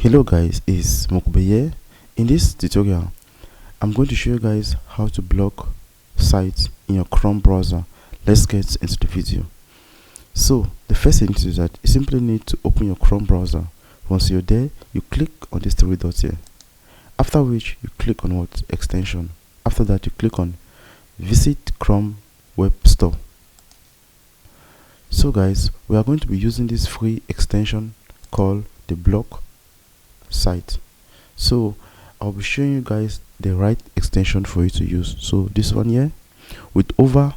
Hello guys, it's Mokube here. In this tutorial, I'm going to show you guys how to block sites in your Chrome browser. Let's get into the video. So the first thing to do is that you simply need to open your Chrome browser. Once you're there, you click on these three dots here. After which you click on what extension. After that you click on visit Chrome Web Store. So guys, we are going to be using this free extension called the block site. So I'll be showing you guys the right extension for you to use. So this one here with over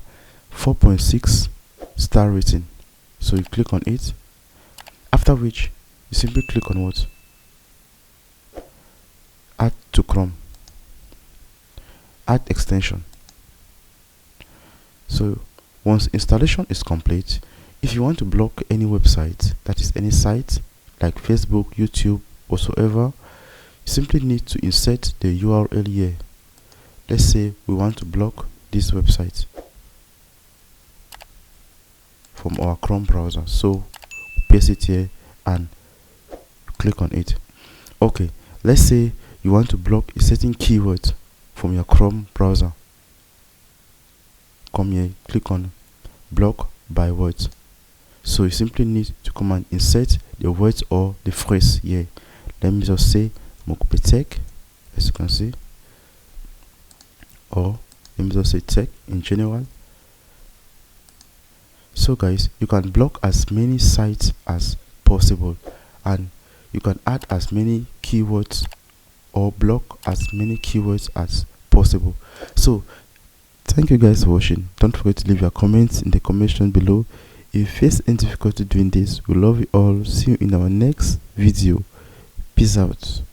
4.6 star rating. So you click on it. After which you simply click on what? Add to Chrome. Add extension. So once installation is complete, if you want to block any website, that is any site like Facebook, YouTube, whatsoever, you simply need to insert the URL here. Let's say we want to block this website from our Chrome browser, so paste it here and click on it. Okay, let's say you want to block a certain keyword from your Chrome browser. Come here, click on block by words. So you simply need to come and insert the words or the phrase here. Let me just say Mokube Tech, as you can see, or let me just say tech in general. So guys, you can block as many sites as possible, and you can add as many keywords or block as many keywords as possible. So thank you guys for watching. Don't forget to leave your comments in the comment section below. If you face any difficulty doing this, we love you all. See you in our next video. Peace out.